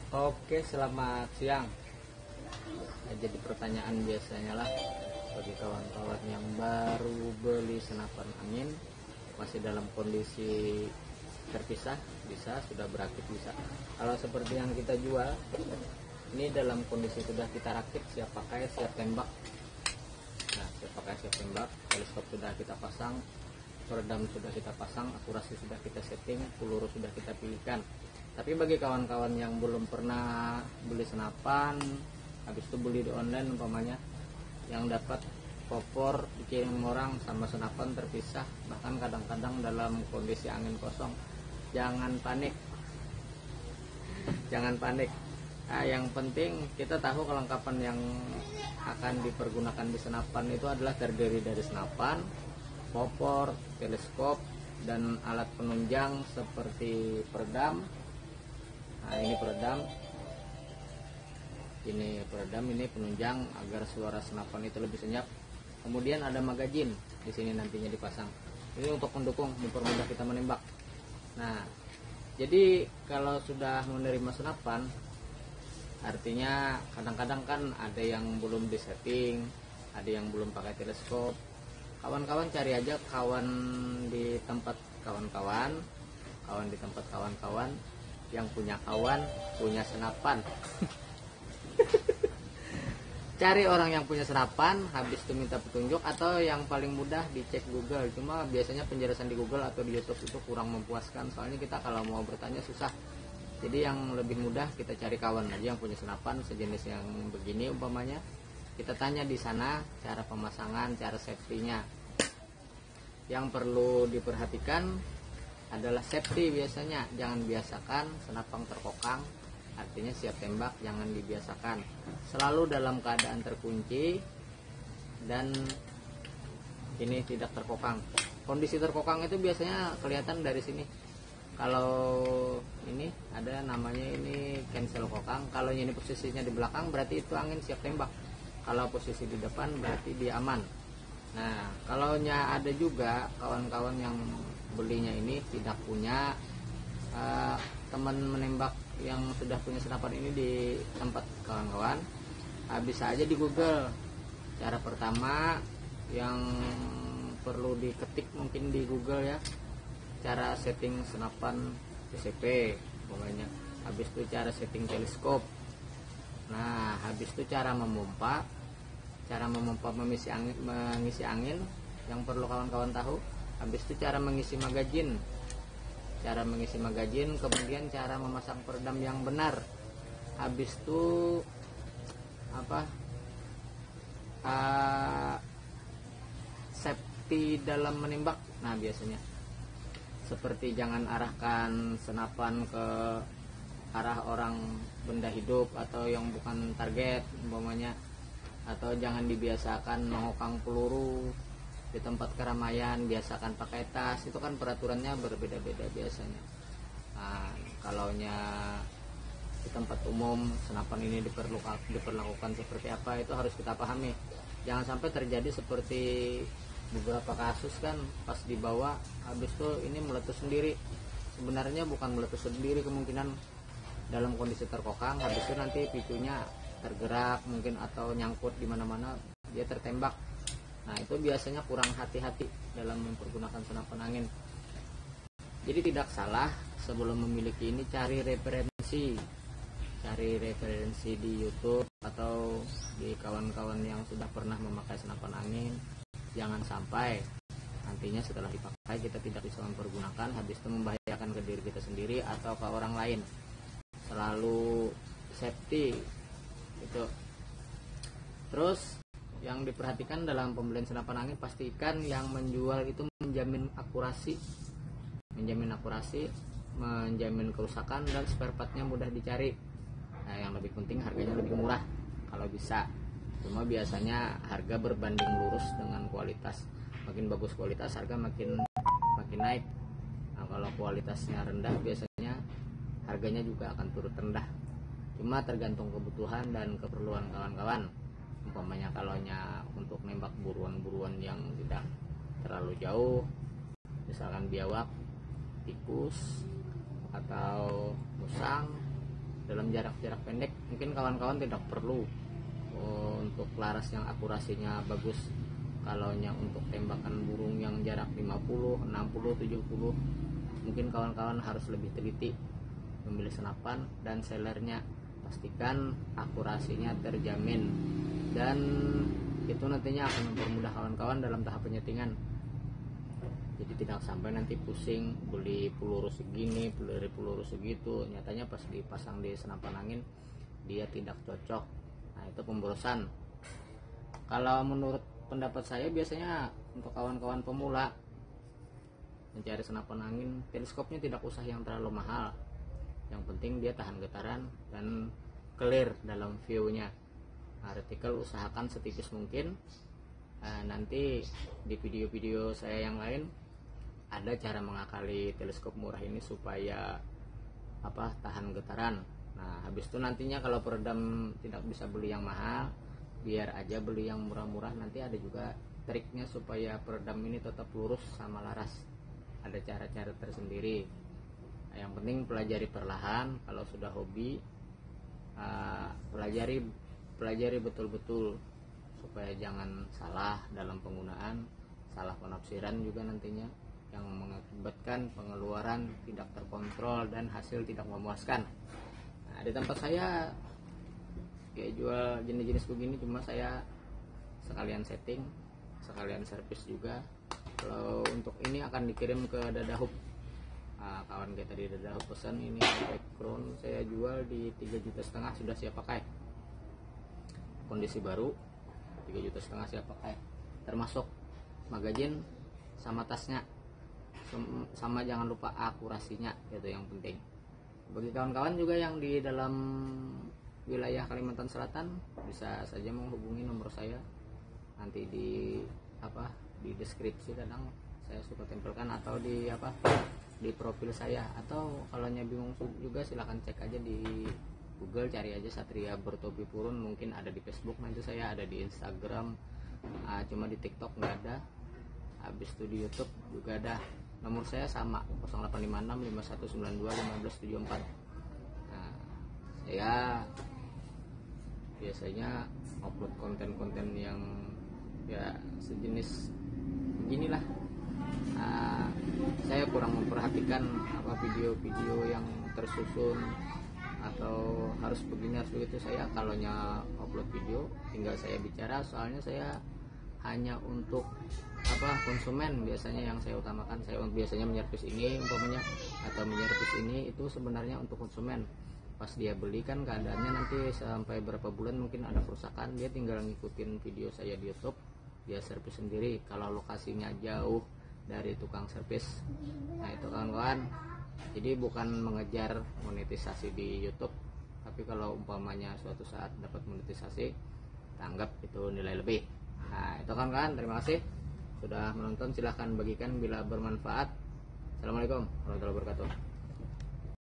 Oke, selamat siang. Jadi pertanyaan biasanya lah bagi kawan-kawan yang baru beli senapan angin, masih dalam kondisi terpisah, bisa, sudah berakit bisa. Kalau seperti yang kita jual, ini dalam kondisi sudah kita rakit, siap pakai, siap tembak. Nah, siap pakai, siap tembak, teleskop sudah kita pasang, peredam sudah kita pasang, akurasi sudah kita setting, peluru sudah kita pilihkan. Tapi bagi kawan-kawan yang belum pernah beli senapan, habis itu beli di online umpamanya, yang dapat popor dikirim orang sama senapan terpisah, bahkan kadang-kadang dalam kondisi angin kosong, jangan panik. Jangan panik. Nah, yang penting kita tahu kelengkapan yang akan dipergunakan di senapan itu adalah terdiri dari senapan, popor, teleskop, dan alat penunjang seperti peredam. Nah, ini peredam, ini penunjang agar suara senapan itu lebih senyap. Kemudian ada magazin di sini nantinya dipasang. Ini untuk mendukung, mempermudah kita menembak. Nah, jadi kalau sudah menerima senapan, artinya kadang-kadang kan ada yang belum disetting, ada yang belum pakai teleskop. Kawan-kawan cari aja kawan di tempat kawan-kawan yang punya kawan punya senapan. Cari orang yang punya senapan, habis itu minta petunjuk, atau yang paling mudah dicek Google. Cuma biasanya penjelasan di Google atau di YouTube itu kurang memuaskan, soalnya kita kalau mau bertanya susah. Jadi yang lebih mudah kita cari kawan aja yang punya senapan sejenis yang begini umpamanya. Kita tanya di sana cara pemasangan, cara safety-nya. Yang perlu diperhatikan adalah safety biasanya. Jangan biasakan senapang terkokang, artinya siap tembak, jangan dibiasakan. Selalu dalam keadaan terkunci dan ini tidak terkokang. Kondisi terkokang itu biasanya kelihatan dari sini. Kalau ini ada namanya ini cancel kokang. Kalau ini posisinya di belakang berarti itu angin siap tembak. Kalau posisi di depan berarti dia aman. Nah, kalau ada juga kawan-kawan yang belinya ini tidak punya teman menembak yang sudah punya senapan ini di tempat kawan-kawan, bisa aja di Google. Cara pertama yang perlu diketik mungkin di Google ya, cara setting senapan PCP pokoknya. Habis itu cara setting teleskop. Nah, habis itu cara memompa mengisi angin yang perlu kawan-kawan tahu. Habis itu cara mengisi magazin, kemudian cara memasang peredam yang benar. Habis itu safety dalam menembak. Nah, biasanya seperti jangan arahkan senapan ke arah orang, benda hidup atau yang bukan target umpamanya, atau jangan dibiasakan mengokang peluru di tempat keramaian, biasakan pakai tas. Itu kan peraturannya berbeda-beda biasanya. Nah, kalaunya di tempat umum senapan ini diperlakukan seperti apa, itu harus kita pahami. Jangan sampai terjadi seperti beberapa kasus kan, pas dibawa habis itu ini meletus sendiri. Sebenarnya bukan meletus sendiri, kemungkinan dalam kondisi terkokang, habis itu nanti picunya tergerak mungkin atau nyangkut di mana-mana, dia tertembak. Nah, itu biasanya kurang hati-hati dalam mempergunakan senapan angin. Jadi tidak salah sebelum memiliki ini cari referensi di YouTube atau di kawan-kawan yang sudah pernah memakai senapan angin. Jangan sampai nantinya setelah dipakai kita tidak bisa mempergunakan, habis itu membahayakan ke diri kita sendiri atau ke orang lain. Selalu safety itu. Terus yang diperhatikan dalam pembelian senapan angin, pastikan yang menjual itu menjamin akurasi, menjamin kerusakan, dan spare partnya mudah dicari. Nah, yang lebih penting harganya lebih murah kalau bisa. Cuma biasanya harga berbanding lurus dengan kualitas. Makin bagus kualitas, harga makin naik. Nah, kalau kualitasnya rendah biasanya harganya juga akan turut rendah. Cuma tergantung kebutuhan dan keperluan kawan-kawan. Umpamanya kalaunya untuk nembak buruan-buruan yang tidak terlalu jauh, misalkan biawak, tikus, atau musang, dalam jarak-jarak pendek mungkin kawan-kawan tidak perlu untuk laras yang akurasinya bagus. Kalau untuk tembakan burung yang jarak 50, 60, 70 mungkin kawan-kawan harus lebih teliti memilih senapan dan sellernya, pastikan akurasinya terjamin, dan itu nantinya akan mempermudah kawan-kawan dalam tahap penyetingan. Jadi tidak sampai nanti pusing beli peluru segini, beli peluru segitu, nyatanya pas dipasang di senapan angin dia tidak cocok. Nah itu pemborosan. Kalau menurut pendapat saya biasanya untuk kawan-kawan pemula mencari senapan angin, teleskopnya tidak usah yang terlalu mahal, yang penting dia tahan getaran dan clear dalam view-nya. Artikel usahakan setipis mungkin. Nanti di video-video saya yang lain ada cara mengakali teleskop murah ini supaya tahan getaran. Nah habis itu nantinya kalau peredam tidak bisa beli yang mahal, biar aja beli yang murah-murah. Nanti ada juga triknya supaya peredam ini tetap lurus sama laras, ada cara-cara tersendiri. Nah, yang penting pelajari perlahan. Kalau sudah hobi, pelajari betul-betul supaya jangan salah dalam penggunaan, salah penafsiran juga nantinya yang mengakibatkan pengeluaran tidak terkontrol dan hasil tidak memuaskan. Nah, di tempat saya kayak jual jenis-jenis begini, cuma saya sekalian setting, sekalian servis juga. Kalau untuk ini akan dikirim ke Dadahub. Kawan kita di Dadahub pesan ini background saya jual di 3,5 juta sudah siap pakai, kondisi baru 3,5 juta siap pakai, termasuk magazin sama tasnya, sama jangan lupa akurasinya, itu yang penting. Bagi kawan-kawan juga yang di dalam wilayah Kalimantan Selatan bisa saja menghubungi nomor saya, nanti di deskripsi kadang saya suka tempelkan, atau di profil saya, atau kalau bingung juga silahkan cek aja di Google, cari aja Satria Bertopi Purun, mungkin ada di Facebook, nanti saya ada di Instagram, cuma di TikTok nggak ada. Habis itu di YouTube juga ada. Nomor saya sama 0856 5192 1574. Nah, saya biasanya upload konten-konten yang ya sejenis beginilah. Saya kurang memperhatikan video-video yang tersusun atau harus begini harus begitu. Saya kalau upload video tinggal saya bicara, soalnya saya hanya untuk konsumen biasanya yang saya utamakan. Saya biasanya menyervis ini umpamanya, atau menyervis ini, itu sebenarnya untuk konsumen. Pas dia beli kan keadaannya nanti sampai berapa bulan mungkin ada kerusakan, dia tinggal ngikutin video saya di YouTube, dia servis sendiri kalau lokasinya jauh dari tukang servis. Nah itu kawan-kawan, jadi bukan mengejar monetisasi di YouTube, tapi kalau umpamanya suatu saat dapat monetisasi, tanggap itu nilai lebih. Nah itu kawan-kawan, terima kasih sudah menonton, silahkan bagikan bila bermanfaat. Assalamualaikum warahmatullahi wabarakatuh.